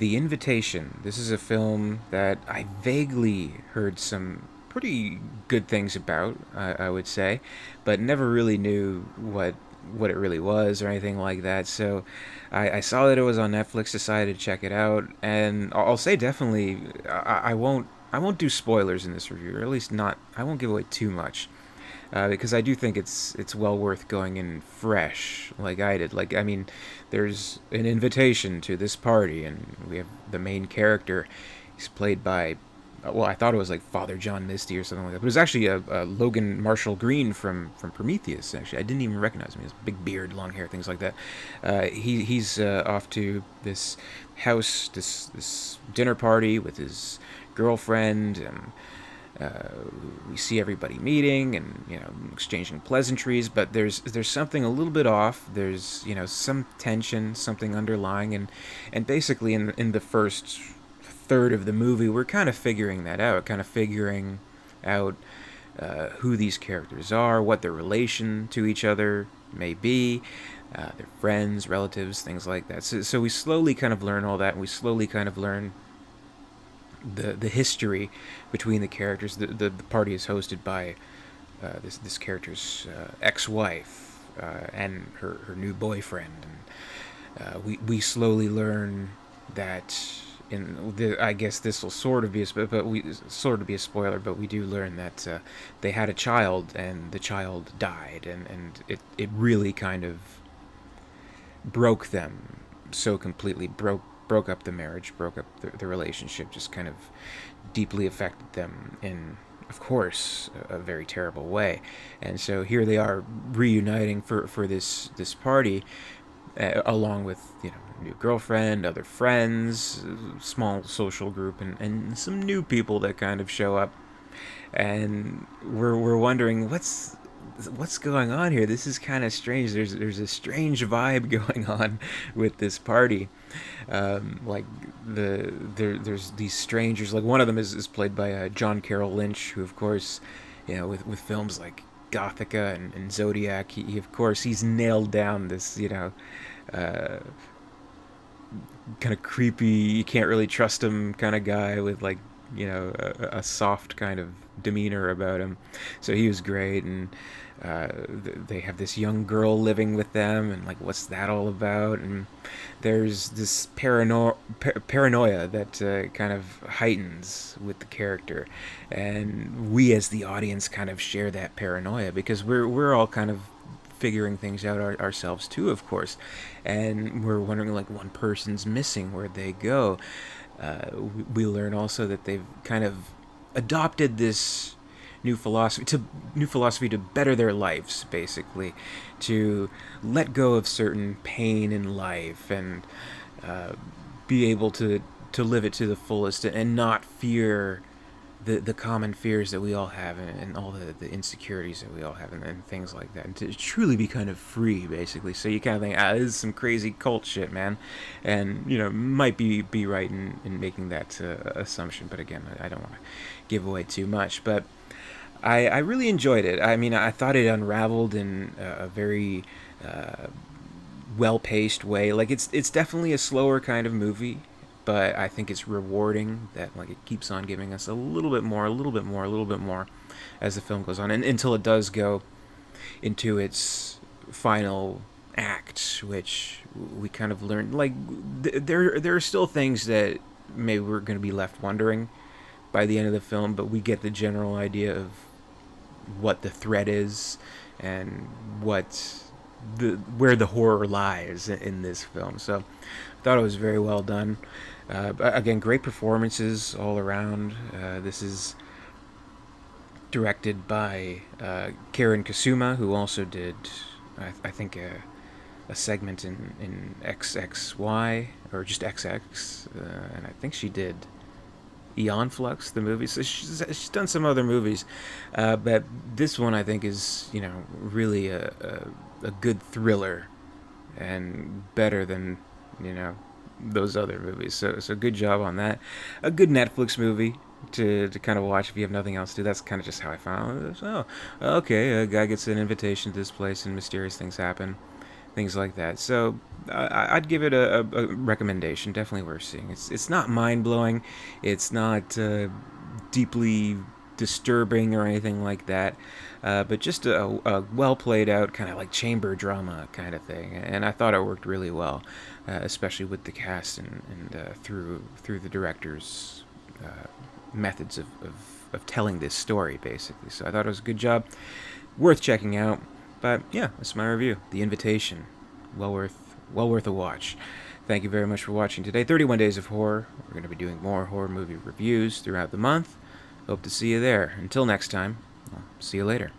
The Invitation. This is a film that I vaguely heard some pretty good things about, I would say, but never really knew what it really was or anything like that. So I saw that it was on Netflix, decided to check it out, and I'll say definitely I won't do spoilers in this review, or at least not. I won't give away too much because I do think it's well worth going in fresh, like I did. Like I mean, there's an invitation to this party, and we have the main character. He's played by, well, I thought it was like Father John Misty or something like that, but it was actually a Logan Marshall Green from Prometheus. Actually, I didn't even recognize him. He has big beard, long hair, things like that. He's off to this house, this dinner party with his girlfriend, and uh, we see everybody meeting and exchanging pleasantries, but there's something a little bit off. There's some tension, something underlying, and basically in the first third of the movie, we're kind of figuring that out, kind of figuring out who these characters are, what their relation to each other may be, their friends, relatives, things like that. So we slowly kind of learn all that, and we slowly kind of learn the history between the characters. The party is hosted by this character's ex-wife and her new boyfriend, and we slowly learn that. I guess this will sort of be a spoiler, but we do learn that they had a child and the child died, and it really kind of broke them so completely, broke up the marriage, broke up the relationship, just kind of deeply affected them in, of course, a very terrible way. And so here they are reuniting for this party, along with new girlfriend, other friends, small social group, and some new people that kind of show up, and we're wondering what's going on here. This is kind of strange. There's a strange vibe going on with this party. Like there's these strangers. Like one of them is played by John Carroll Lynch, who of course, with films like Gothica and Zodiac, he of course he's nailed down this uh, kind of creepy, you can't really trust him kind of guy with like a soft kind of demeanor about him. So he was great, and they have this young girl living with them, and like what's that all about? And there's this paranoia that kind of heightens with the character, and we as the audience kind of share that paranoia because we're all kind of figuring things out ourselves too, of course, and we're wondering like one person's missing, where'd they go? We learn also that they've kind of adopted this new philosophy to better their lives, basically, to let go of certain pain in life and be able to live it to the fullest and not fear the common fears that we all have, and all the insecurities that we all have, and things like that, and to truly be kind of free, basically. So you kind of think, this is some crazy cult shit, man, and might be right in making that assumption, but again, I don't want to give away too much, but I really enjoyed it. I mean, I thought it unraveled in a very well paced way. Like it's definitely a slower kind of movie, but I think it's rewarding that like it keeps on giving us a little bit more, a little bit more, a little bit more as the film goes on, and until it does go into its final act, which we kind of learn. Like there are still things that maybe we're going to be left wondering by the end of the film, but we get the general idea of what the threat is and where the horror lies in this film. So I thought it was very well done. Again, great performances all around. This is directed by Karen Kasuma, who also did, I think, a segment in XXY, or just XX, and I think she did Eon Flux, the movie. So she's done some other movies, but this one I think is really a good thriller, and better than those other movies. So good job on that. A good Netflix movie to kind of watch if you have nothing else to do. That's kind of just how I found it. Oh, okay, a guy gets an invitation to this place and mysterious things happen. things like that. So I'd give it a recommendation. Definitely worth seeing. It's not mind blowing. It's not deeply disturbing or anything like that. But just a well played out kind of like chamber drama kind of thing, and I thought it worked really well, especially with the cast and through the director's methods of telling this story, basically. So I thought it was a good job, worth checking out. But yeah, that's my review. The Invitation, well worth a watch. Thank you very much for watching today. 31 Days of Horror. We're going to be doing more horror movie reviews throughout the month. Hope to see you there. Until next time, I'll see you later.